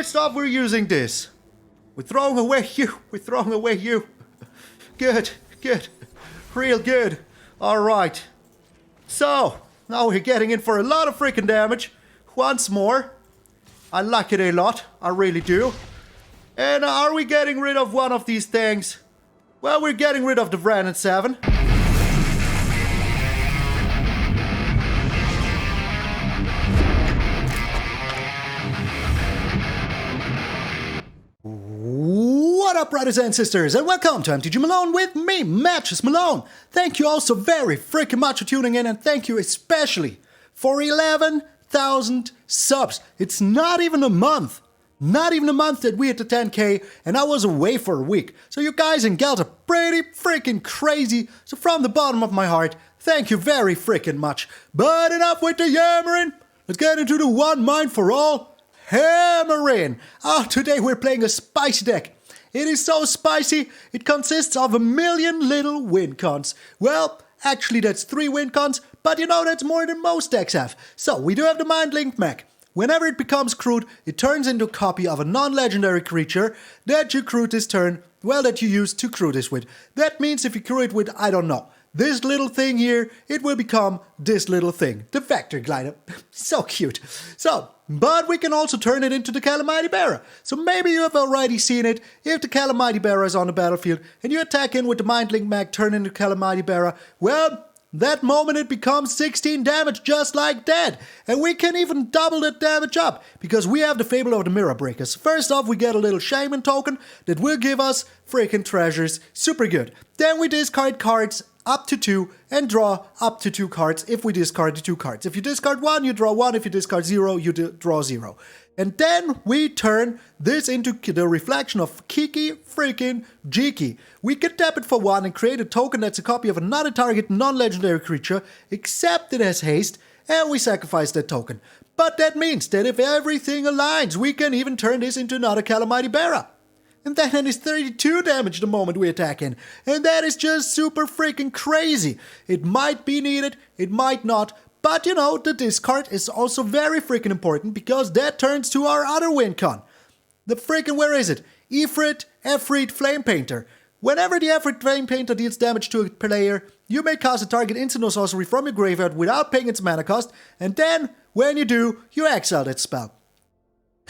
first off, we're using this. We're throwing away you. We're throwing away you. Good, good. Real good. Alright. So, now we're getting in for a lot of freaking damage. Once more. I like it a lot. I really do. And are we getting rid of one of these things? Well, we're getting rid of the Brandon 7. What up, brothers and sisters, and welcome to MTG Malone with me, Matches Malone. Thank you all so very freaking much for tuning in, and thank you especially for 11,000 subs. It's not even a month. Not even a month that we hit the 10k, and I was away for a week. So you guys and gals are pretty freaking crazy. So from the bottom of my heart, thank you very freaking much. But enough with the yammering. Let's get into the one mind for all. Hammering! Today we're playing a spicy deck. It is so spicy, it consists of 1 million little WINCONs. Well, actually that's 3 WINCONs, but you know that's more than most decks have. So we do have the Mindlink Mech. Whenever it becomes crewed, it turns into a copy of a non-legendary creature that you crewed this turn, well, that you use to crew this with. That means if you crew it with, I don't know, this little thing here, it will become this little thing, the Vector Glider. So cute. So, but we can also turn it into the Calamity Bearer. So maybe you have already seen it. If the Calamity Bearer is on the battlefield and you attack in with the Mindlink Mech, turn into Calamity Bearer, well, that moment it becomes 16 damage just like that. And we can even double that damage up because we have the Fable of the Mirror Breakers. First off, we get a little Shaman token that will give us freaking treasures. Super good. Then we discard cards up to 2 and draw up to 2 cards if we discard the 2 cards. If you discard 1, you draw 1. If you discard 0, you draw 0. And then we turn this into the reflection of Kiki freaking Jiki. We can tap it for 1 and create a token that's a copy of another target non-legendary creature, except it has haste, and we sacrifice that token. But that means that if everything aligns, we can even turn this into another Calamity Bearer. And then it is 32 damage the moment we attack in. And that is just super freaking crazy. It might be needed, it might not. But you know, the discard is also very freaking important because that turns to our other WinCon. The freaking, where is it? Efreet Flamepainter. Whenever the Efreet Flamepainter deals damage to a player, you may cast a target instant or sorcery from your graveyard without paying its mana cost. And then, when you do, you exile that spell.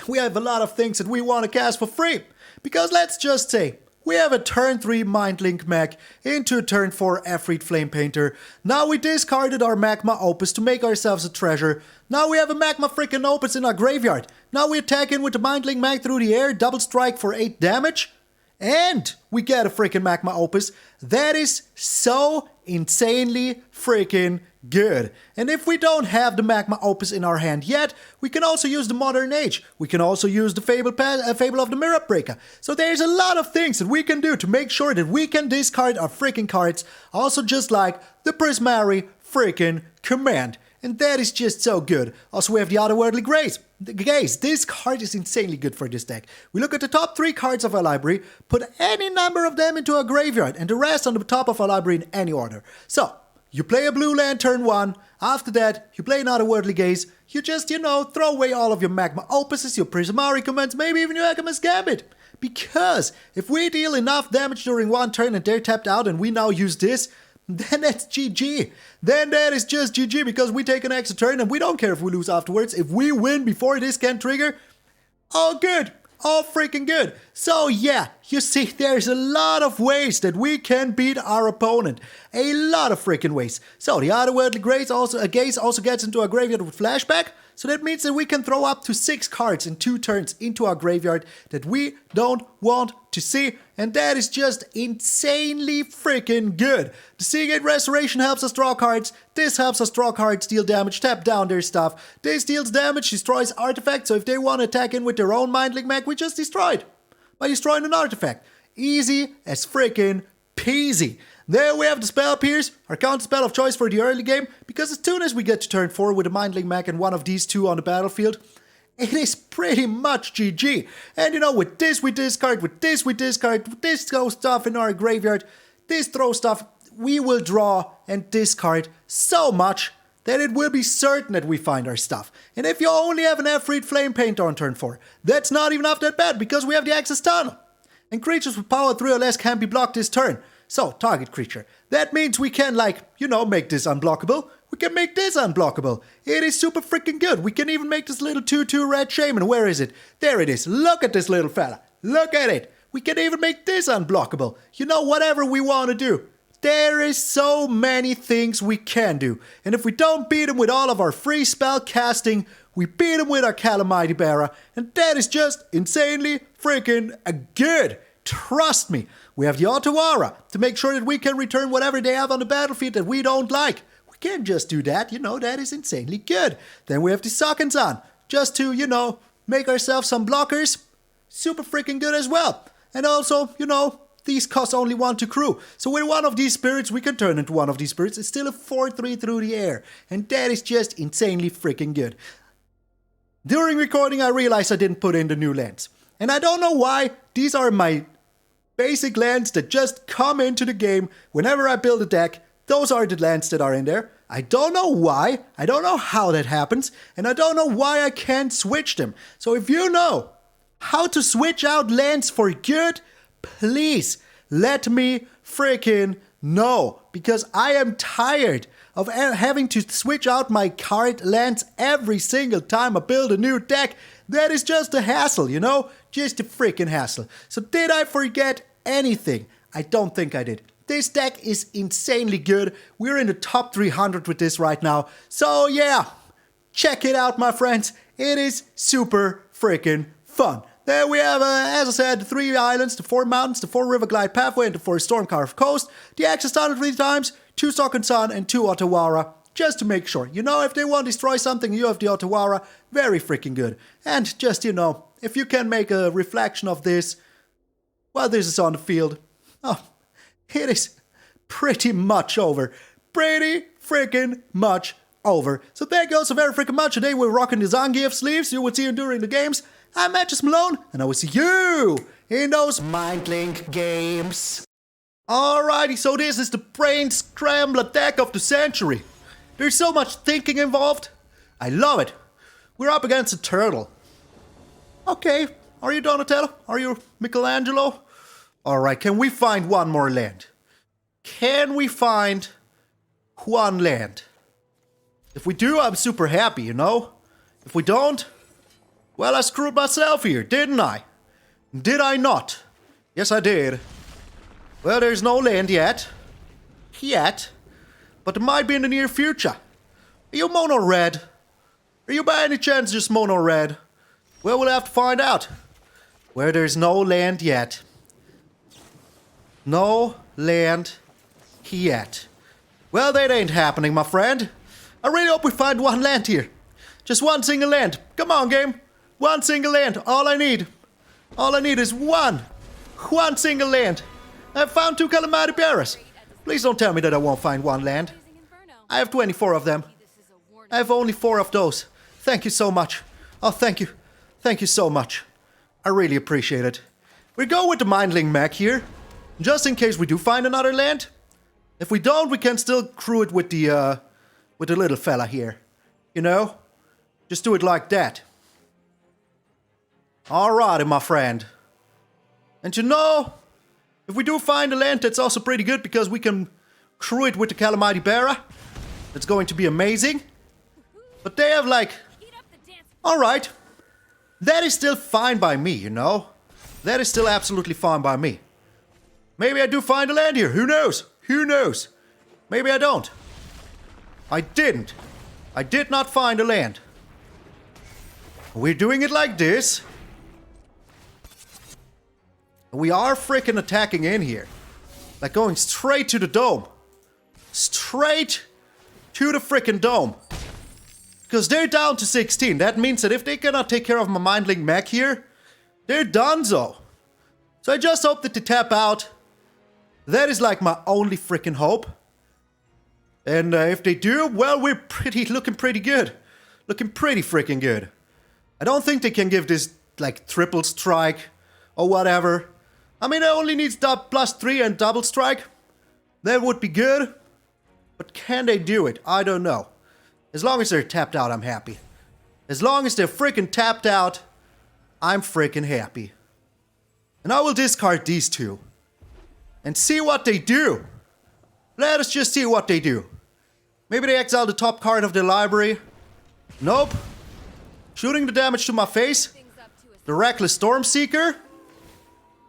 We have a lot of things that we want to cast for free. Because let's just say, we have a turn 3 Mindlink Mech into a turn 4 Efreet Flamepainter. Now we discarded our Magma Opus to make ourselves a treasure. Now we have a Magma freaking Opus in our graveyard. Now we attack in with the Mindlink Mech through the air, double strike for 8 damage. And we get a freaking Magma Opus. That is so insanely freaking good. And if we don't have the Magma Opus in our hand yet, we can also use the Modern Age. We can also use the Fable of the Mirror Breaker. So there's a lot of things that we can do to make sure that we can discard our freaking cards. Also just like the Prismari freaking Command. And that is just so good. Also, we have the Otherworldly Gaze. This card is insanely good for this deck. We look at the top 3 cards of our library, put any number of them into our graveyard, and the rest on the top of our library in any order. So, you play a blue land turn 1, after that, you play an Otherworldly Gaze, you just, you know, throw away all of your Magma Opuses, your Prismari Commands, maybe even your Alchemist Gambit. Because, if we deal enough damage during one turn and they're tapped out and we now use this, then that's GG. Then that is just GG because we take an extra turn and we don't care if we lose afterwards. If we win before this can trigger, all good. All freaking good. So yeah, you see there's a lot of ways that we can beat our opponent. A lot of freaking ways. So the Otherworldly Gaze also gets into our graveyard with flashback. So that means that we can throw up to 6 cards in 2 turns into our graveyard that we don't want to see. And that is just insanely freaking good. The Seagate Restoration helps us draw cards. This helps us draw cards, deal damage, tap down their stuff. This deals damage, destroys artifacts. So if they want to attack in with their own Mindlink Mech, we just destroy it by destroying an artifact. Easy as freaking peasy. There we have the Spell Pierce, our counter spell of choice for the early game, because as soon as we get to turn 4 with a Mindlink Mech and one of these 2 on the battlefield, it is pretty much GG. And you know, with this we discard, with this we discard, with this throw stuff in our graveyard, this throw stuff, we will draw and discard so much then it will be certain that we find our stuff. And if you only have an Efreet Flamepainter on turn 4, that's not even half that bad because we have the Access Tunnel. And creatures with power 3 or less can be blocked this turn. So, target creature. That means we can, like, you know, make this unblockable. We can make this unblockable. It is super freaking good. We can even make this little 2/2 red shaman. Where is it? There it is. Look at this little fella. Look at it. We can even make this unblockable. You know, whatever we want to do. There is so many things we can do. And if we don't beat him with all of our free spell casting, we beat him with our Calamity Bearer. And that is just insanely freaking good. Trust me. We have the Otawara to make sure that we can return whatever they have on the battlefield that we don't like. We can't just do that, you know, that is insanely good. Then we have the Sokenzan, just to, you know, make ourselves some blockers. Super freaking good as well. And also, you know, these cost only 1 to crew. So with one of these spirits, we can turn into one of these spirits. It's still a 4/3 through the air. And that is just insanely freaking good. During recording, I realized I didn't put in the new lands. And I don't know why. These are my basic lands that just come into the game whenever I build a deck. Those are the lands that are in there. I don't know why. I don't know how that happens. And I don't know why I can't switch them. So if you know how to switch out lands for good, please let me freaking know. Because I am tired of having to switch out my card lands every single time I build a new deck. That is just a hassle, you know? Just a freaking hassle. So did I forget anything? I don't think I did. This deck is insanely good. We're in the top 300 with this right now. So yeah, check it out, my friends. It is super freaking fun. There we have, as I said, the 3 islands, the 4 mountains, the 4 Riverglide Pathway, and the 4 Stormcarved Coast. The Access Tunnel 3 times, 2 Sokenzan, and 2 Otawara. Just to make sure. You know, if they want to destroy something, you have the Otawara. Very freaking good. And just, you know, if you can make a reflection of this while this is on the field, oh, it is pretty much over. Pretty freaking much over. So thank you all so very freaking much. Today we're rocking the Zangief sleeves. You will see them during the games. I'm MTgA Malone, and I will see you in those Mindlink Games. Alrighty, so this is the brain scrambler deck of the century. There's so much thinking involved. I love it. We're up against a turtle. Okay, are you Donatello? Are you Michelangelo? Alright, can we find one more land? Can we find one land? If we do, I'm super happy, you know? If we don't, well, I screwed myself here, didn't I? Did I not? Yes, I did. Well, there's no land yet. Yet. But it might be in the near future. Are you mono red? Are you by any chance just mono red? Well, we'll have to find out. Where there's no land yet. No land yet. Well, that ain't happening, my friend. I really hope we find one land here. Just one single land. Come on, game. One single land. All I need is one single land. I've found 2 Calamity Bearers. Please don't tell me that I won't find one land. I have 24 of them. I have only 4 of those. Thank you so much. Oh, thank you. Thank you so much. I really appreciate it. We go with the Mindlink Mech here, just in case we do find another land. If we don't, we can still crew it with the little fella here. You know? Just do it like that. Alrighty, my friend. And you know, if we do find a land, that's also pretty good because we can crew it with the Calamity Bearer. It's going to be amazing. But they have like... Alright. That is still fine by me, you know? That is still absolutely fine by me. Maybe I do find a land here. Who knows? Who knows? Maybe I don't. I didn't. I did not find a land. We're doing it like this. We are freaking attacking in here. Like going straight to the dome. Straight to the freaking dome. Because they're down to 16. That means that if they cannot take care of my Mindlink Mech here, they're donezo. So I just hope that they tap out. That is like my only freaking hope. And if they do, well, we're looking pretty good. Looking pretty freaking good. I don't think they can give this like triple strike or whatever. I mean, it only needs +3 and double strike. That would be good. But can they do it? I don't know. As long as they're tapped out, I'm happy. As long as they're freaking tapped out, I'm freaking happy. And I will discard these two. And see what they do. Let us just see what they do. Maybe they exile the top card of their library. Nope. Shooting the damage to my face. The Reckless Stormseeker.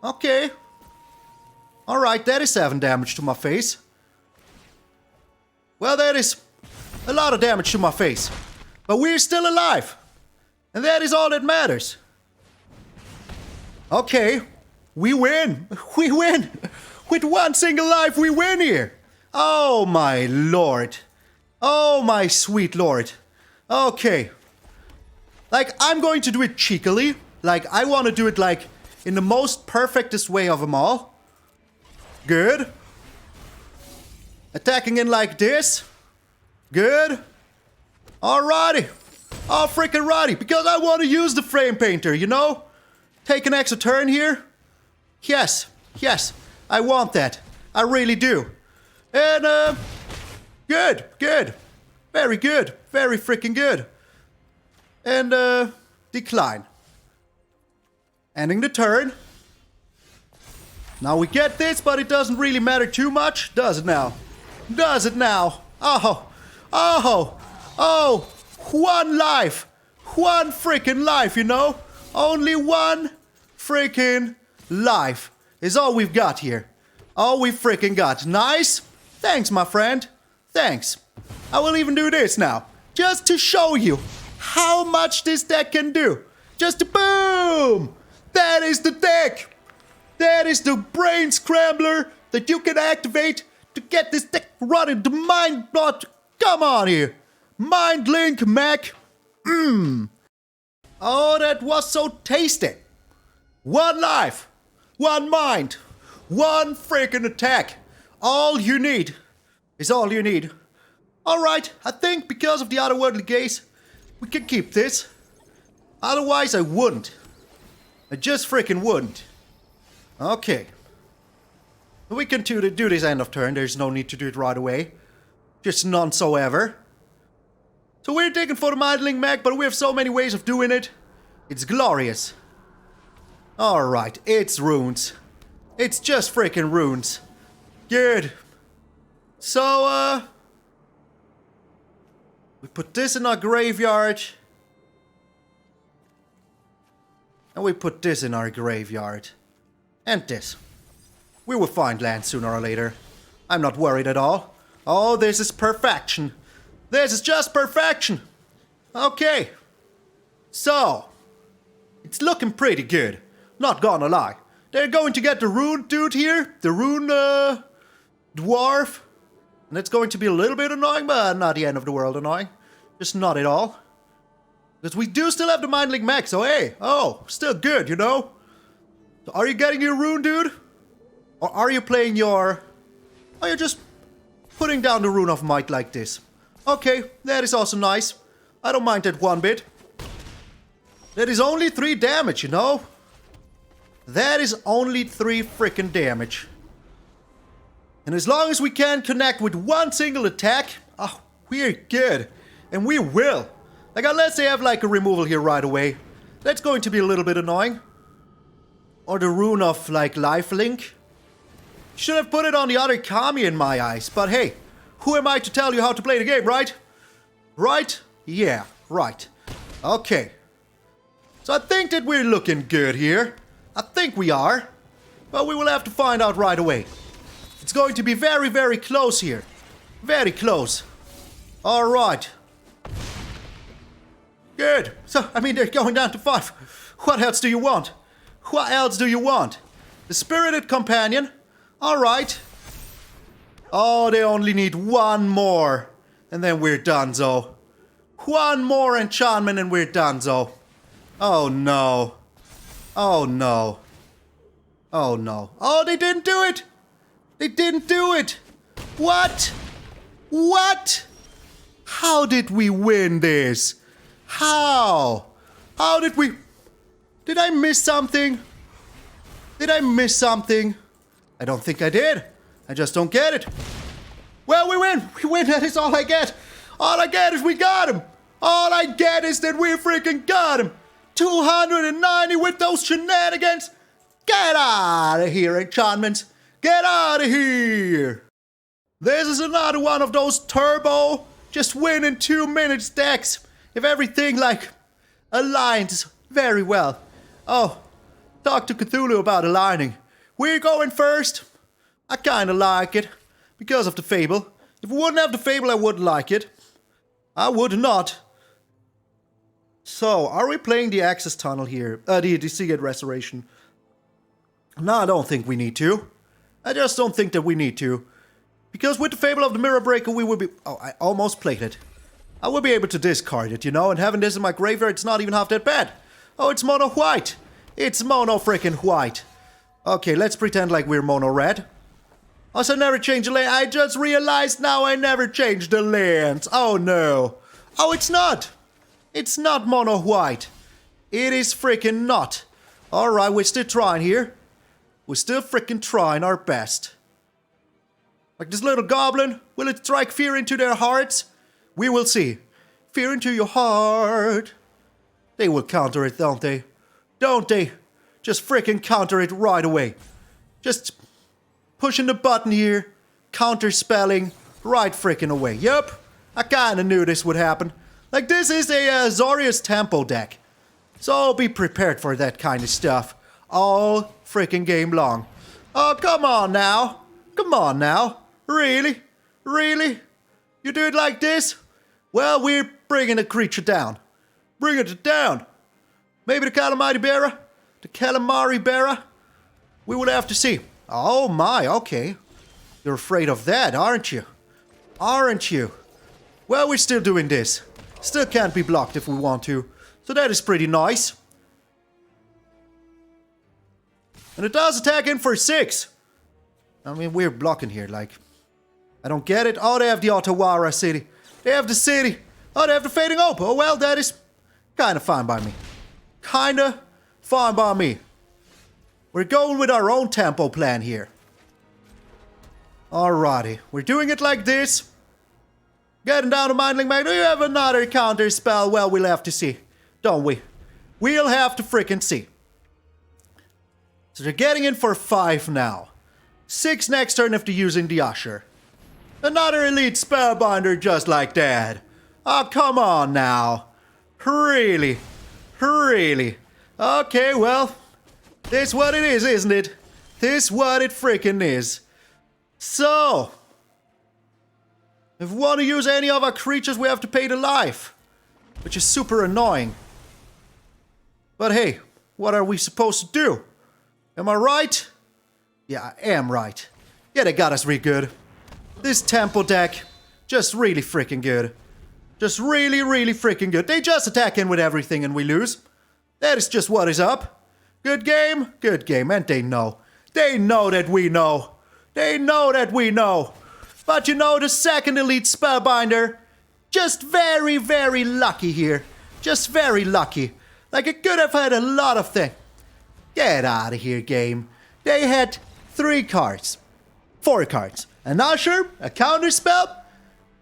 Okay. Alright, that is 7 damage to my face. Well, that is a lot of damage to my face. But we're still alive. And that is all that matters. Okay. We win. We win. With one single life, we win here. Oh my lord. Oh my sweet lord. Okay. Like, I'm going to do it cheekily. Like, I want to do it, like, in the most perfectest way of them all. Good. Attacking in like this. Good. Alrighty. Oh, freaking righty. Because I want to use the Flamepainter, you know? Take an extra turn here. Yes. Yes. I want that. I really do. And, good. Good. Very good. Very freaking good. And, decline. Ending the turn. Now we get this, but it doesn't really matter too much, does it now? Does it now? Oh, oh, oh, 1 life. 1 freaking life, you know? Only 1 freaking life is all we've got here. All we freaking got. Nice. Thanks, my friend. Thanks. I will even do this now, just to show you how much this deck can do. Just to boom! That is the deck! That is the brain scrambler that you can activate to get this deck running. The mind bot. Come on here. Mindlink Mech. Oh, that was so tasty. 1 life. 1 mind. 1 freaking attack. All you need is all you need. Alright, I think because of the Otherworldly Gaze, we can keep this. Otherwise, I wouldn't. I just freaking wouldn't. Okay. We can do this end of turn. There's no need to do it right away. Just none so ever. So we're digging for the Mindlink Mech, but we have so many ways of doing it. It's glorious. Alright, it's runes. It's just freaking runes. Good. So, we put this in our graveyard. And we put this in our graveyard. And this. We will find land sooner or later. I'm not worried at all. Oh, this is perfection. This is just perfection. Okay. So, it's looking pretty good. Not gonna lie. They're going to get the rune dude here. The rune, dwarf. And it's going to be a little bit annoying, but not the end of the world annoying. Just not at all. Because we do still have the Mindlink Mech, so hey, oh, still good, you know? So are you getting your rune, dude? Or are you playing your... Are you just putting down the Rune of Might like this? Okay, that is also nice. I don't mind that one bit. That is only 3 damage, you know? That is only 3 freaking damage. And as long as we can connect with 1 single attack, oh, we're good. And we will. Like, unless they have, like, a removal here right away. That's going to be a little bit annoying. Or the Rune of, like, Lifelink. Should have put it on the other Kami in my eyes. But hey, who am I to tell you how to play the game, right? Right? Yeah, right. Okay. So I think that we're looking good here. I think we are. But we will have to find out right away. It's going to be very, very close here. Very close. Alright. Good. So, I mean, they're going down to 5. What else do you want? What else do you want? The Spirited Companion. Alright. Oh, they only need 1 more. And then we're donezo. 1 more enchantment and we're donezo. Oh no. Oh no. Oh no. Oh, they didn't do it! They didn't do it! What? What? How did we win this? How? How did we... Did I miss something? Did I miss something? I don't think I did. I just don't get it. Well, we win. We win. That is all I get. All I get is we got him. All I get is that we freaking got him. 290 with those shenanigans. Get out of here, enchantments. Get out of here. This is another one of those turbo, just win in 2 minutes decks. If everything like aligns very well. Oh, talk to Cthulhu about aligning. We're going first. I kinda like it. Because of the Fable. If we wouldn't have the Fable, I wouldn't like it. I would not. So, are we playing the Access Tunnel here? The Seagate Restoration. No, I don't think we need to. I just don't think that we need to. Because with the Fable of the Mirror Breaker, we would be... Oh, I almost played it. I would be able to discard it, you know? And having this in my graveyard, it's not even half that bad. Oh, it's mono white. It's mono freaking white. Okay, let's pretend like we're mono red. Also, I never changed the land. I just realized now I never changed the lands. Oh, no. Oh, it's not. It's not mono white. It is freaking not. Alright, we're still trying here. We're still freaking trying our best. Like this little goblin. Will it strike fear into their hearts? We will see. Fear into your heart. They will counter it, don't they? Don't they? Just freaking counter it right away. Just... pushing the button here, counter spelling, right freaking away. Yup, I kinda knew this would happen. Like this is a Zorius Tempo deck. So be prepared for that kind of stuff. All freaking game long. Oh, come on now. Come on now. Really? Really? You do it like this? Well, we're bringing the creature down. Bringing it down. Maybe the Calamity Bearer? The Calamari Bearer? We will have to see. Oh my, okay. You're afraid of that, aren't you? Aren't you? Well, we're still doing this. Still can't be blocked if we want to. So that is pretty nice. And it does attack in for 6. I mean, we're blocking here, like... I don't get it. Oh, they have the Otawara city. They have the city. Oh, they have the Fading Hope. Oh, well, that is kinda fine by me. Kinda fine by me. We're going with our own tempo plan here. Alrighty, we're doing it like this. Getting down to Mindlink Mech. Do you have another counter spell? Well, we'll have to see, don't we? We'll have to freaking see. So they're getting in for 5 now. 6 next turn if they're using the Usher. Another elite spellbinder just like that. Oh, come on now. Really? Really? Okay, well... this what it is, isn't it? This what it freaking is. So, if we want to use any of our creatures, we have to pay the life. Which is super annoying. But hey, what are we supposed to do? Am I right? Yeah, I am right. Yeah, they got us really good. This tempo deck, just really freaking good. Just really, really freaking good. They just attack in with everything and we lose. That is just what is up. Good game, and they know. They know that we know. They know that we know. But you know, the second elite spellbinder, just very, very lucky here. Just very lucky. Like, it could have had a lot of things. Get out of here, game. They had 3 cards. 4 cards. An Usher, a counterspell,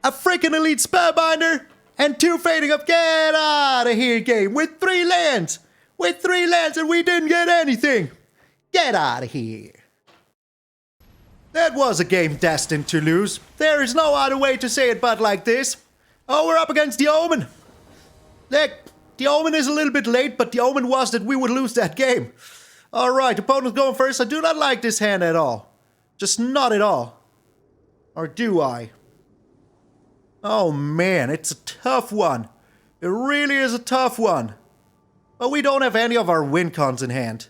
a freaking elite spellbinder, and 2 fading up. Get out of here, game. With 3 lands. With 3 lands and we didn't get anything. Get out of here. That was a game destined to lose. There is no other way to say it but like this. Oh, we're up against the Omen. Look, the Omen is a little bit late, but the Omen was that we would lose that game. Alright, opponent's going first. I do not like this hand at all. Just not at all. Or do I? Oh man, it's a tough one. It really is a tough one. But we don't have any of our WINCONs in hand.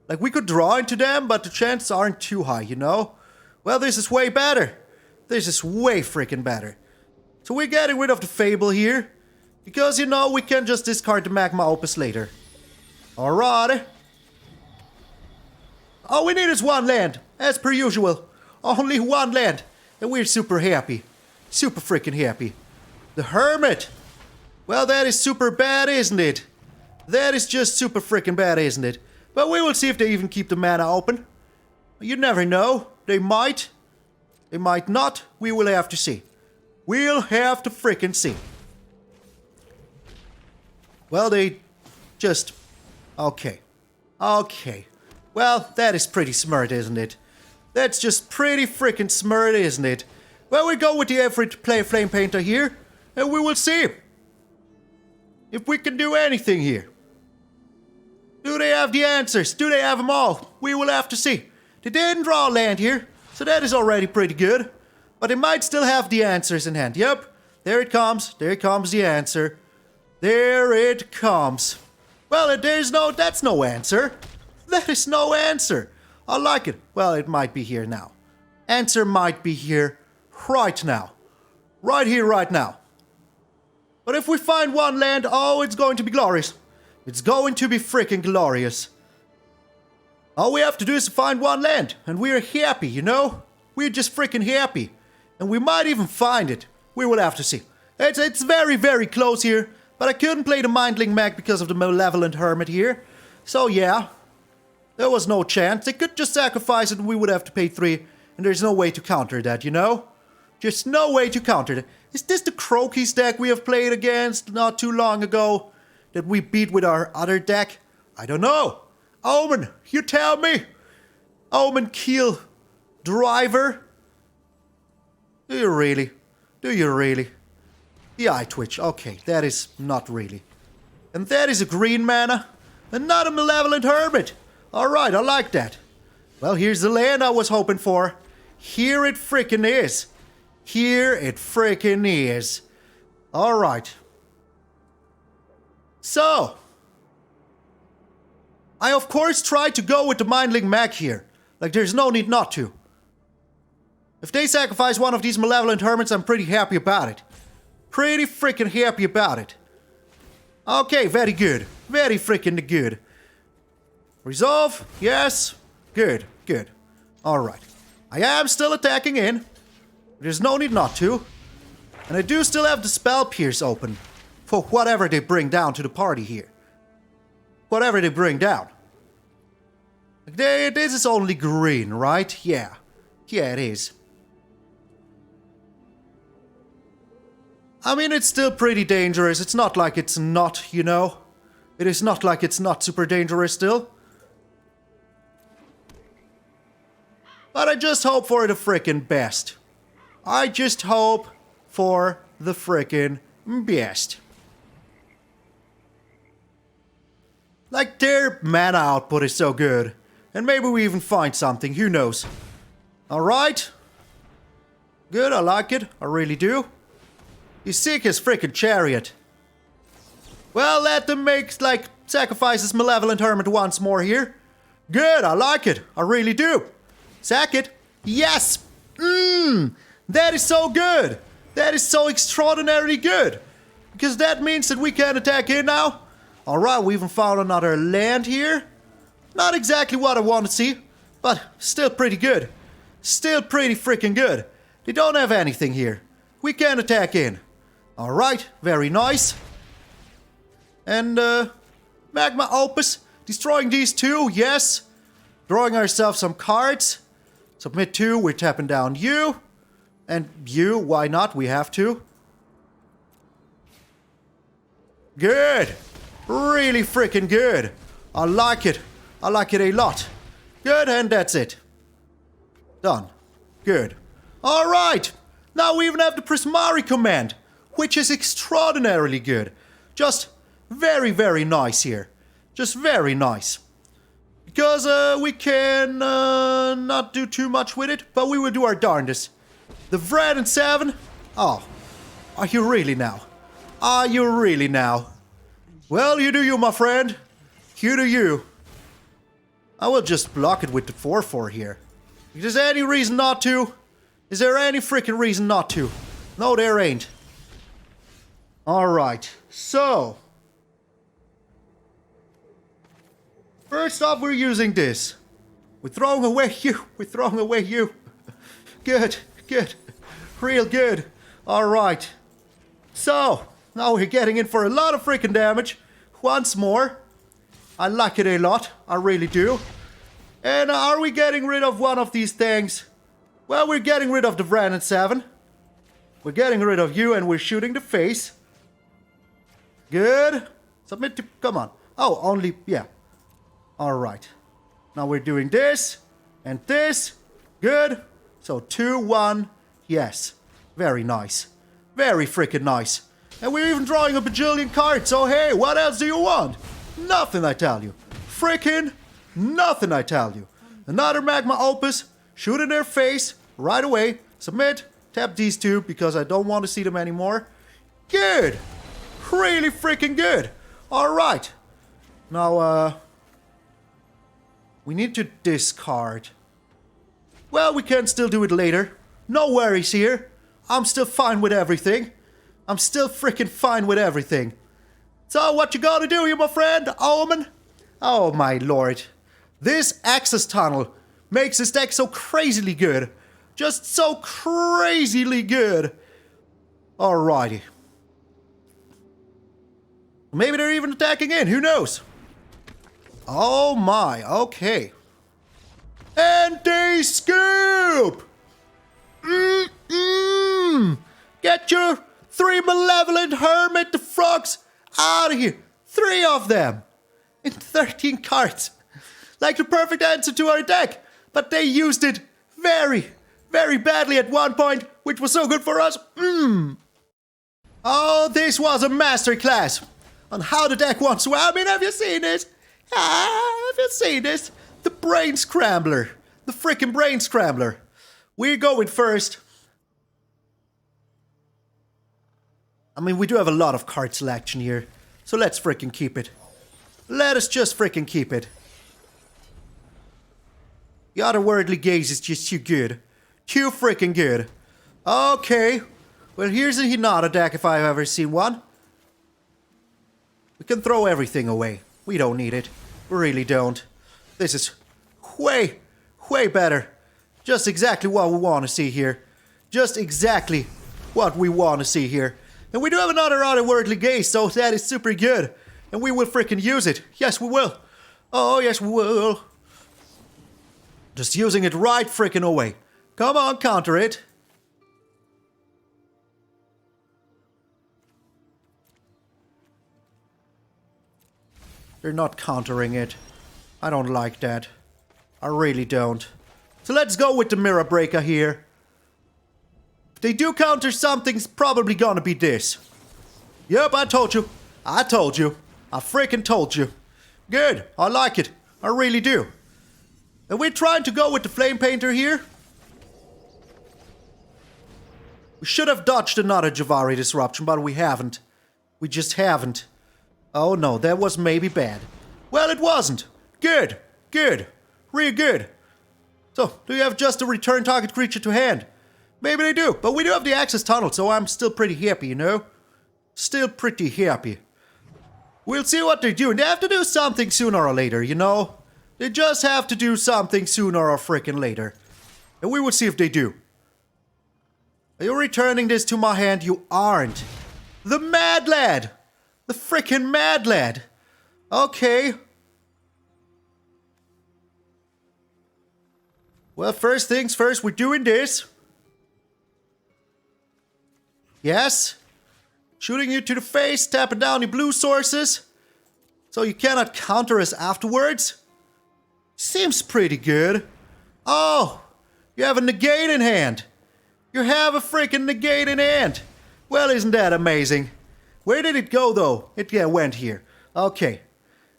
Like, we could draw into them, but the chances aren't too high, you know? Well, this is way better. This is way freaking better. So we're getting rid of the Fable here. Because, you know, we can just discard the Magma Opus later. Alright. All we need is 1 land, as per usual. Only 1 land. And we're super happy. Super freaking happy. The Hermit. Well, that is super bad, isn't it? That is just super freaking bad, isn't it? But we will see if they even keep the mana open. You never know. They might. They might not. We will have to see. We'll have to frickin' see. Well, they just... Okay. Okay. Well, that is pretty smart, isn't it? That's just pretty frickin' smart, isn't it? Well, we go with the Efreet Flamepainter here, and we will see if we can do anything here. Do they have the answers? Do they have them all? We will have to see. They didn't draw land here, so that is already pretty good. But they might still have the answers in hand. Yep, there it comes. There comes the answer. There it comes. Well, that's no answer. That is no answer. I like it. Well, it might be here now. Answer might be here right now. Right here, right now. But if we find one land, oh, it's going to be glorious. It's going to be freaking glorious. All we have to do is find one land, and we're happy, you know? We're just freaking happy. And we might even find it. We will have to see. It's very, very close here, but I couldn't play the Mindlink Mech because of the Malevolent Hermit here. So yeah, there was no chance. They could just sacrifice it and we would have to pay 3, and there's no way to counter that, you know? Just no way to counter that. Is this the Croaky deck we have played against not too long ago that we beat with our other deck? I don't know. Omen, you tell me. Omen Keel Driver. Do you really? Do you really? The eye twitch. Okay, that is not really. And that is a green mana. And not a Malevolent Hermit. Alright, I like that. Well, here's the land I was hoping for. Here it frickin' is. Here it frickin' is. Alright. So, I of course tried to go with the Mindlink Mech here. Like, there's no need not to. If they sacrifice one of these Malevolent Hermits, I'm pretty happy about it. Pretty freaking happy about it. Okay, very good. Very freaking good. Resolve, yes. Good, good. Alright. I am still attacking in. There's no need not to. And I do still have the Spell Pierce open. For whatever they bring down to the party here. Whatever they bring down. This is only green, right? Yeah. Yeah, it is. I mean, it's still pretty dangerous. It's not like it's not, you know? It is not like it's not super dangerous still. But I just hope for the frickin' best. I just hope for the frickin' best. Like, their mana output is so good. And maybe we even find something, who knows. Alright. Good, I like it. I really do. He's sick as frickin' Chariot. Well, let them make, like, sacrifices Malevolent Hermit once more here. Good, I like it. I really do. Sack it. Yes! That is so good. That is so extraordinarily good. Because that means that we can attack in now. Alright, we even found another land here. Not exactly what I want to see, but still pretty good. Still pretty freaking good. They don't have anything here. We can attack in. Alright, very nice. And, Magma Opus. Destroying these two, yes. Drawing ourselves some cards. Submit 2, we're tapping down you. And you, why not? We have to. Good. Really freaking good. I like it. I like it a lot. Good, and that's it. Done. Good. Alright. Now we even have the Prismari Command, which is extraordinarily good. Just very, very nice here. Just very nice. Because we can not do too much with it, but we will do our darndest. The Vrad and 7? Oh, are you really now? Are you really now? Well, you do you, my friend. You do you. I will just block it with the 4/4 here. If there's any reason not to. Is there any freaking reason not to? No, there ain't. Alright, so. First off, we're using this. We're throwing away you. We're throwing away you. Good, good. Real good. Alright. So, now we're getting in for a lot of freaking damage. Once more. I like it a lot. I really do. And are we getting rid of one of these things? Well, we're getting rid of the Vrad and 7. We're getting rid of you and we're shooting the face. Good. Submit to... Come on. Oh, only... Yeah. Alright. Now we're doing this. And this. Good. So 2, 1. Yes. Very nice. Very freaking nice. And we're even drawing a bajillion cards. So hey, what else do you want? Nothing, I tell you. Freaking nothing, I tell you. Another Magma Opus. Shoot in their face. Right away. Submit. Tap these two because I don't want to see them anymore. Good. Really freaking good. Alright. Now, we need to discard. Well, we can still do it later. No worries here. I'm still fine with everything. I'm still freaking fine with everything. So, what you gotta do here, my friend, Omen? Oh, my lord. This access tunnel makes this deck so crazily good. Just so crazily good. Alrighty. Maybe they're even attacking in, who knows? Oh my, okay. And they scoop! Get your 3 malevolent hermit the frogs out of here. 3 of them. In 13 cards. Like the perfect answer to our deck. But they used it very, very badly at one point, which was so good for us. Oh, this was a masterclass on how the deck wants to. I mean, have you seen this? Have you seen this? The Brain Scrambler. The freaking Brain Scrambler. We're going first. I mean, we do have a lot of card selection here. So let's freaking keep it. Let us just freaking keep it. The Otherworldly Gaze is just too good. Too freaking good. Okay. Well, here's a Hinata deck if I've ever seen one. We can throw everything away. We don't need it. We really don't. This is way, way better. Just exactly what we want to see here. Just exactly what we want to see here. And we do have another Otherworldly Gaze, so that is super good. And we will freaking use it. Yes, we will. Oh, yes, we will. Just using it right freaking away. Come on, counter it. They're not countering it. I don't like that. I really don't. So let's go with the Mirror Breaker here. If they do counter something, it's probably gonna be this. Yep, I told you. I told you. I freaking told you. Good. I like it. I really do. And we're trying to go with the Flamepainter here. We should have dodged another Javari disruption, but we haven't. We just haven't. Oh no, that was maybe bad. Well, it wasn't. Good. Good. Real good. So, do you have just a return target creature to hand? Maybe they do, but we do have the access tunnel, so I'm still pretty happy, you know? Still pretty happy. We'll see what they're doing. They have to do something sooner or later, you know? They just have to do something sooner or frickin' later. And we will see if they do. Are you returning this to my hand? You aren't. The Mad Lad! The frickin' Mad Lad! Okay. Well, first things first, we're doing this. Yes. Shooting you to the face, tapping down the blue sources. So you cannot counter us afterwards. Seems pretty good. Oh, you have a negate in hand. You have a freaking negate in hand. Well, isn't that amazing? Where did it go, though? It went here. Okay.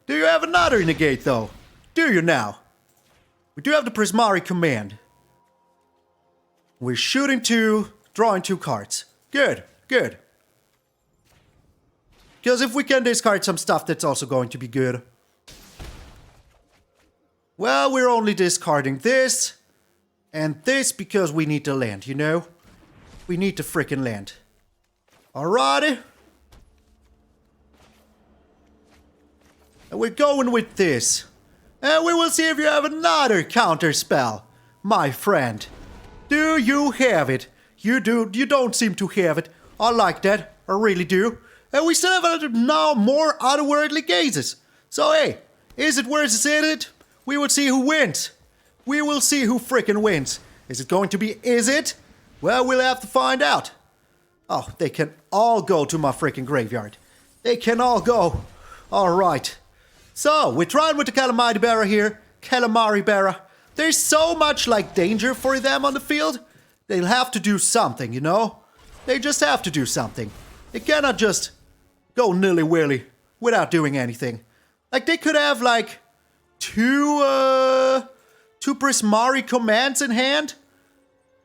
Do you have another negate, though? Do you now? We do have the Prismari Command. We're shooting 2, drawing 2 cards. Good, good. Because if we can discard some stuff, that's also going to be good. Well, we're only discarding this and this because we need to land, you know? We need to frickin' land. Alrighty. And we're going with this. And we will see if you have another counter spell, my friend. Do you have it? You do. You don't seem to have it. I like that. I really do. And we still have now more Otherworldly Gazes. So hey, is it worth it? We will see who wins. We will see who frickin' wins. Is it going to be, is it? Well, we'll have to find out. Oh, they can all go to my freaking graveyard. They can all go. Alright. So, we're trying with the Calamity Bearer here. Calamari Bearer. There's so much, like, danger for them on the field. They'll have to do something, you know? They just have to do something. They cannot just go nilly-willy without doing anything. Like, they could have, like, two Prismari Commands in hand.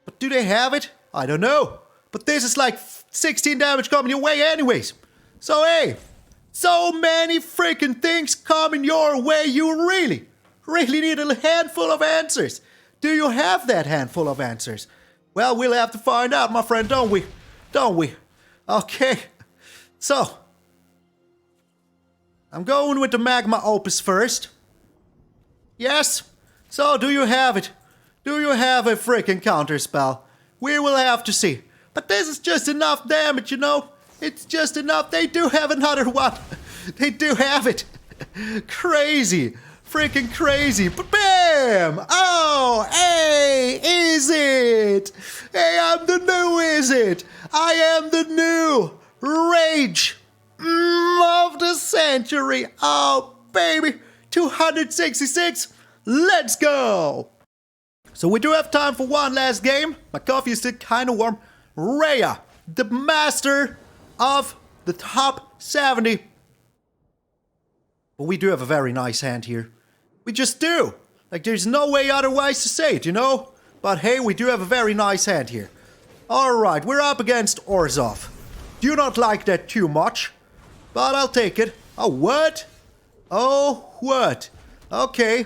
But do they have it? I don't know. But this is like 16 damage coming your way anyways. So, hey, so many freaking things coming your way. You really need a handful of answers. Do you have that handful of answers? Well, we'll have to find out, my friend, don't we? Don't we? Okay. So, I'm going with the Magma Opus first. Yes? So, do you have it? Do you have a freaking counterspell? We will have to see. But this is just enough damage, you know? It's just enough. They do have another one. They do have it. Crazy. Freaking crazy. But bam! Oh, hey, is it? Hey, I'm the new, is it? I am the new Rage of the Century. Oh, baby. 266. Let's go. So we do have time for one last game. My coffee is still kind of warm. Rhea, the master of the top 70. But we do have a very nice hand here. We just do. Like, there's no way otherwise to say it, you know? But hey, we do have a very nice hand here. Alright, we're up against Orzhov. Do not like that too much. But I'll take it. Oh, what? Oh, what? Okay.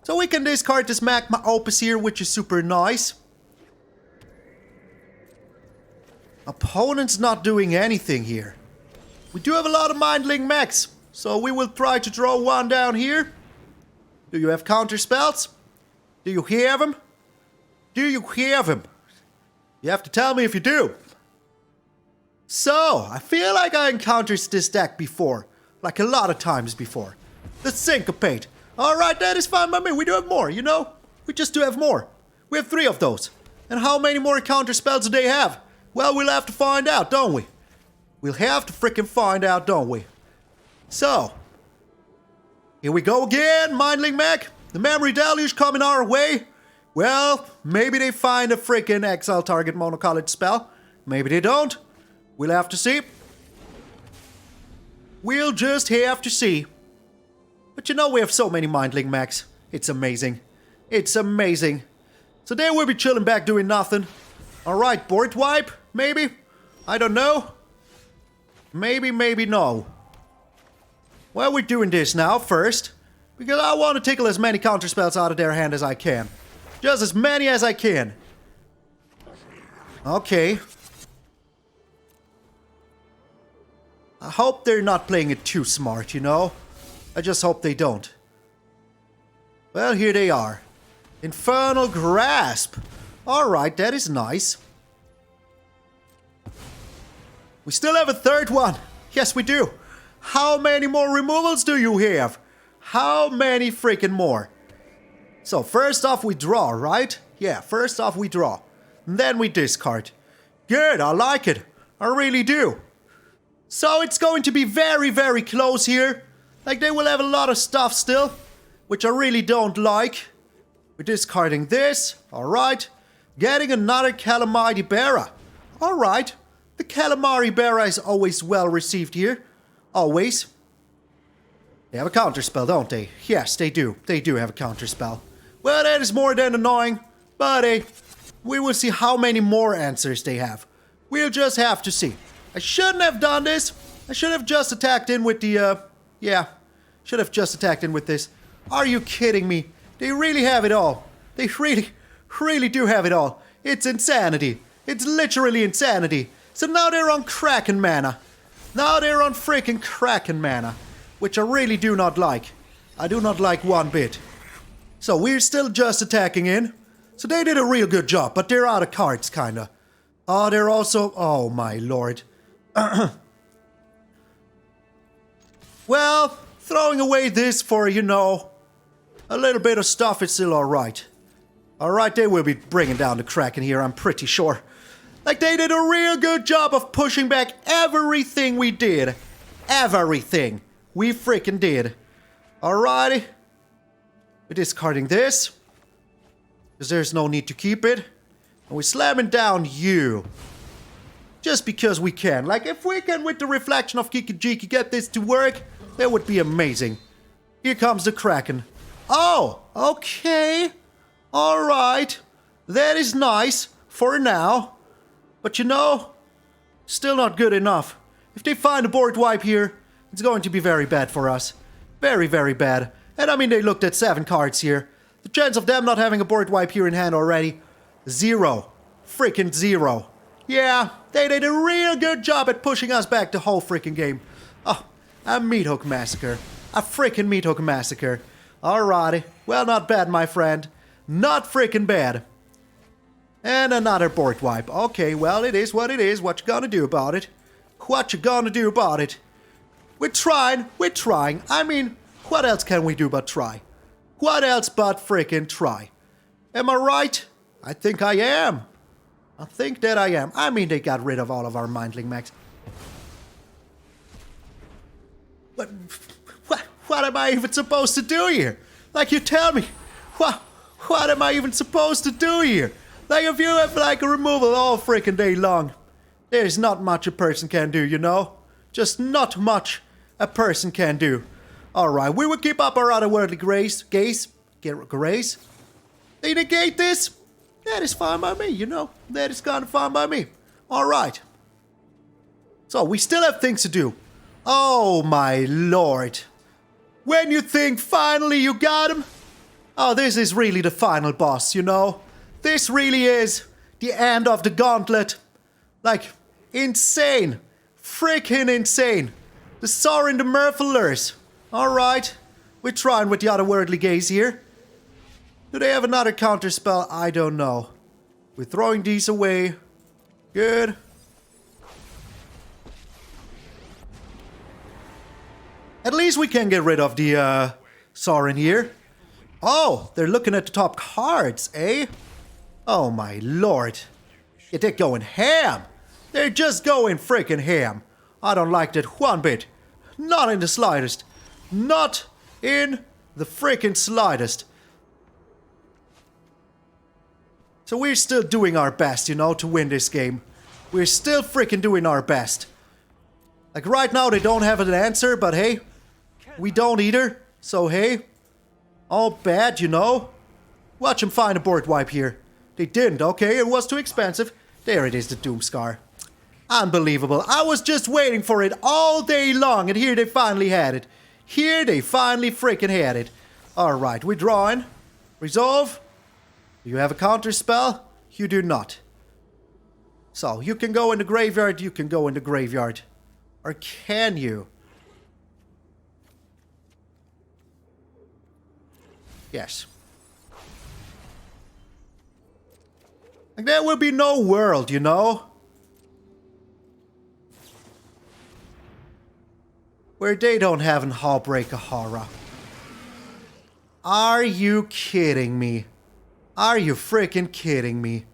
So we can discard this Magma Opus here, which is super nice. Opponent's not doing anything here. We do have a lot of Mindlink Mechs, so we will try to draw one down here. Do you have counter spells? Do you have them? Do you have them? You have to tell me if you do. So, I feel like I encountered this deck before. Like a lot of times before. The Syncopate. Alright, that is fine by me. We do have more, you know? We just do have more. We have 3 of those. And how many more counter spells do they have? Well, we'll have to find out, don't we? We'll have to freaking find out, don't we? So, here we go again, Mindlink Mech. The Memory Deluge coming our way. Well, maybe they find a freaking exile target monocolored spell. Maybe they don't. We'll have to see. We'll just have to see. But you know, we have so many Mindlink Mechs. It's amazing. It's amazing. So they will be chilling back doing nothing. Alright, board wipe, maybe? I don't know. Maybe, maybe no. Well, we're doing this now first. Because I want to tickle as many counterspells out of their hand as I can. Just as many as I can. Okay. I hope they're not playing it too smart, you know? I just hope they don't. Well, here they are. Infernal Grasp. Alright, that is nice. We still have a third one. Yes, we do. How many more removals do you have? How many freaking more? So, first off we draw, right? Yeah, first off we draw. And then we discard. Good, I like it. I really do. So, it's going to be very, very close here. Like, they will have a lot of stuff still. Which I really don't like. We're discarding this. Alright. Getting another Calamity Bearer. Alright. The Calamity Bearer is always well received here. Always. They have a counterspell, don't they? Yes, they do. They do have a counterspell. Well, that is more than annoying. But hey, we will see how many more answers they have. We'll just have to see. I shouldn't have done this. I should have just attacked in with the, yeah. Should have just attacked in with this. Are you kidding me? They really have it all. They really do have it all. It's insanity. It's literally insanity. So now they're on Kraken mana. Now they're on freaking Kraken mana. Which I really do not like. I do not like one bit. So we're still just attacking in. So they did a real good job, but they're out of cards, kinda. Oh, they're also... Oh, my lord. Well, throwing away this for, you know, a little bit of stuff is still alright. Alright, they will be bringing down the Kraken here, I'm pretty sure. Like, they did a real good job of pushing back everything we did. Everything we freaking did. Alrighty. We're discarding this. Because there's no need to keep it. And we're slamming down you. Just because we can. Like, if we can, with the reflection of Kikijiki, get this to work, that would be amazing. Here comes the Kraken. Oh, okay. Alright. That is nice for now. But you know, still not good enough. If they find a board wipe here, it's going to be very bad for us. Very, very bad. And I mean, they looked at 7 cards here. The chance of them not having a board wipe here in hand already, 0. Freaking 0. Yeah, they did a real good job at pushing us back the whole freaking game. Oh, a meat hook massacre. A freaking meat hook massacre. Alrighty. Well, not bad, my friend. Not freaking bad. And another board wipe. Okay, well, it is what it is. What you gonna do about it? What you gonna do about it? We're trying. We're trying. I mean, what else can we do but try? What else but freaking try? Am I right? I think I am. I think that I am. I mean, they got rid of all of our Mindlink Mechs. But what am I even supposed to do here? Like, you tell me. What am I even supposed to do here? Like, if you have, like, a removal all freaking day long, there's not much a person can do, you know? Just not much a person can do. Alright, we will keep up our Otherworldly Gaze. Grace? They negate this? That is fine by me, you know? That is kind of fine by me. Alright. So, we still have things to do. Oh, my lord. When you think finally you got him? Oh, this is really the final boss, you know? This really is the end of the gauntlet. Like, insane. Freaking insane. The Soaring the Merfolers. Alright. We're trying with the Otherworldly Gaze here. Do they have another counter spell? I don't know. We're throwing these away. Good. At least we can get rid of the Soaring here. Oh, they're looking at the top cards, eh? Oh my lord. Yeah, they're going ham. They're just going freaking ham. I don't like that one bit. Not in the slightest. Not in the freaking slightest. So we're still doing our best, you know, to win this game. We're still freaking doing our best. Like, right now they don't have an answer, but hey, we don't either. So hey, all bad, you know. Watch them find a board wipe here. They didn't, okay, it was too expensive. There it is, the Doomscar. Unbelievable. I was just waiting for it all day long, and here they finally had it. Here they finally freaking had it. Alright, we're drawing. Resolve. Do you have a counter spell? You do not. So, you can go in the graveyard, you can go in the graveyard. Or can you? Yes. Like, there will be no world, you know? Where they don't have an Heartbreaker Horror. Are you kidding me? Are you freaking kidding me?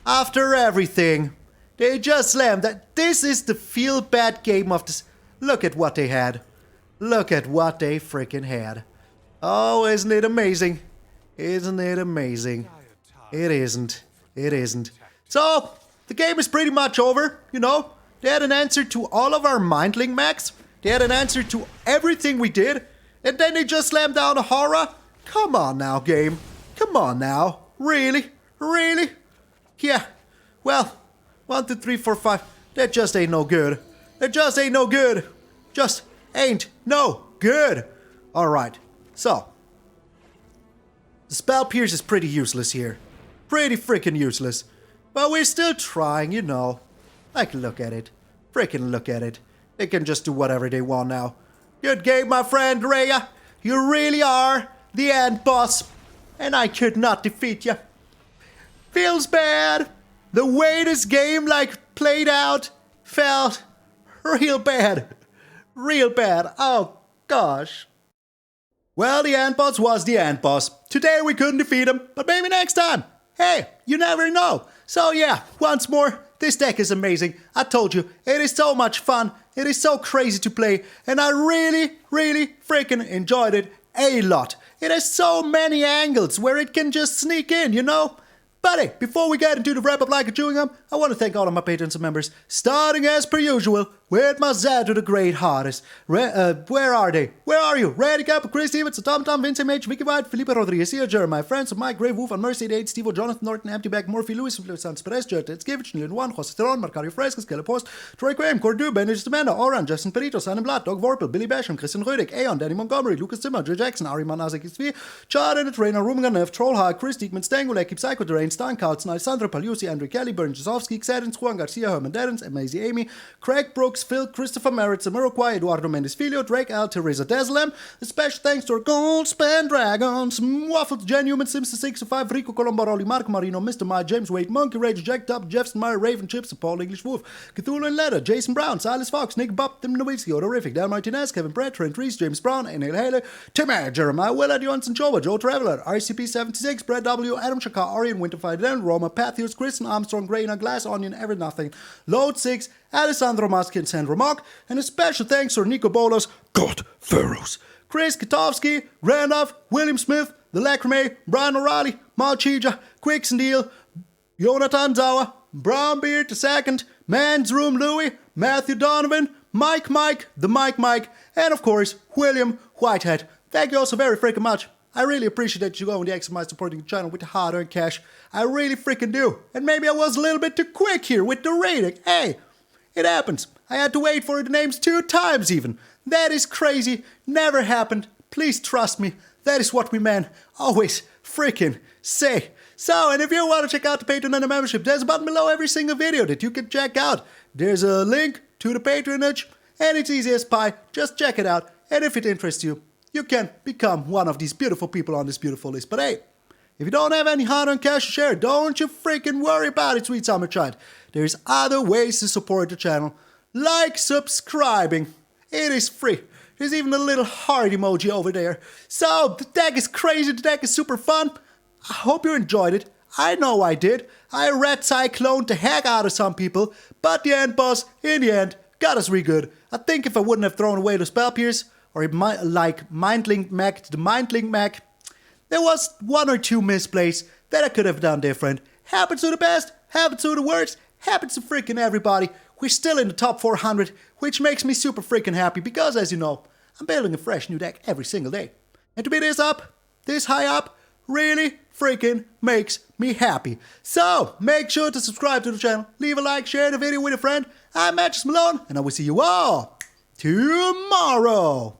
After everything, they just slammed that. This is the feel-bad game of this. Look at what they had. Look at what they freaking had. Oh, isn't it amazing? Isn't it amazing? It isn't. It isn't. So, the game is pretty much over, you know? They had an answer to all of our Mindlink Mechs. They had an answer to everything we did. And then they just slammed down a horror? Come on now, game. Come on now. Really? Really? Yeah. Well, 1, 2, 3, 4, 5. That just ain't no good. That just ain't no good. Just ain't no good. Alright. So. The Spell Pierce is pretty useless here. Pretty freaking useless. But we're still trying, you know. Like, look at it. Freaking look at it. They can just do whatever they want now. Good game, my friend Rhea. You really are the end boss. And I could not defeat you. Feels bad. The way this game, like, played out felt real bad. Real bad. Oh, gosh. Well, the end boss was the end boss. Today we couldn't defeat him, but maybe next time. Hey, you never know. So yeah, once more, this deck is amazing. I told you, it is so much fun, it is so crazy to play, and I really freaking enjoyed it a lot. It has so many angles where it can just sneak in, you know? But hey, before we get into the wrap-up like a chewing gum, I want to thank all of my patrons and members, starting as per usual with my Zadu the Great Hardest. Where are they? Where are you? Randy Cap, Chris Stevens, Tom, Vincent Mage, Vicky White, Felipe Rodriguez, Sia Jeremiah, Friends of Mike, Grave Wolf, and Mercy Date, Steve Jonathan Norton, MtgA, Morphy, Louis, Sans Perez, Jared Skivich, Neil One, Jose Theron, Marcario Frescas, Keller Post, Troy Graham, Cordu, Benedict Amanda, Oran, Justin Perito, Simon Blatt, Doug Vorpel, Billy Basham, Christian Rödig, Aeon, Danny Montgomery, Lucas Zimmer, Joe Jackson, Ari Manazek XV, Chad and the Trainer, Rumingan, Nev, Trollhag, Chris Diekman, Stangulek, Psycho Terrain, Stan Carlson, Alessandro Palusi, Andrew Kelly, Bernd Jazowski, Xedens, Juan Garcia, Herman Derens, Amazing Amy, Craig Brooks, Phil, Christopher Merritt, Samiroquai, Eduardo Mendes Filho, Drake Al, Teresa Deslem. A special thanks to our Gold Span Dragons, Waffles, Jen Newman, Simpson 605, Rico Colombaroli, Marco Marino, Mr. Mike, James Wade, Monkey Rage, Jack Tubb, Jefferson Meyer, Raven Chips, Paul English Wolf, Cthulhu and Letter, Jason Brown, Silas Fox, Nick Bob, Tim Nowitzki, Odorific, Dan Martinez, Kevin Brett, Trent Reese, James Brown, Neil Haley, Tim Air, Jeremiah Willard, Johansson Choba, Joe Traveler, RCP 76, Brett W, Adam Shaka, Orion Winterfire, Dan, Roma, Pathius, Kristen Armstrong, Grainer, Glass Onion, Ever Nothing, Load 6, Alessandro Maschi and Sandro Mock, and a special thanks to Nico Bolos, God Pharaohs, Chris Katowski, Randolph, William Smith, The Lacrimé, Brian O'Reilly, Malchija, Quicks and Deal, Jonathan Zawa, Brownbeard II, Man's Room Louie, Matthew Donovan, Mike, the Mike, and of course, William Whitehead. Thank you all so very freaking much. I really appreciate that you go on the extra mile supporting the channel with the hard-earned cash. I really freaking do. And maybe I was a little bit too quick here with the rating. Hey, it happens. I had to wait for the names 2 times even. That is crazy. Never happened. Please trust me. That is what we men always freaking say. So, and if you want to check out the Patreon and the membership, there's a button below every single video that you can check out. There's a link to the Patronage, and it's easy as pie. Just check it out, and if it interests you, you can become one of these beautiful people on this beautiful list. But hey, if you don't have any hard-earned cash to share, don't you freaking worry about it, sweet summer child. There's other ways to support the channel, like subscribing. It is free. There's even a little heart emoji over there. So, the deck is crazy, the deck is super fun. I hope you enjoyed it. I know I did. I red cycloned the heck out of some people, but the end boss, in the end, got us really good. I think if I wouldn't have thrown away the Spell Pierce, or like Mindlink Mech, the Mindlink Mech, there was 1 or 2 misplays that I could have done different. Happens to the best, happens to the worst, happens to freaking everybody. We're still in the top 400, which makes me super freaking happy because, as you know, I'm building a fresh new deck every single day. And to be this up, this high up, really freaking makes me happy. So, make sure to subscribe to the channel, leave a like, share the video with a friend. I'm MTgA Malone, and I will see you all tomorrow.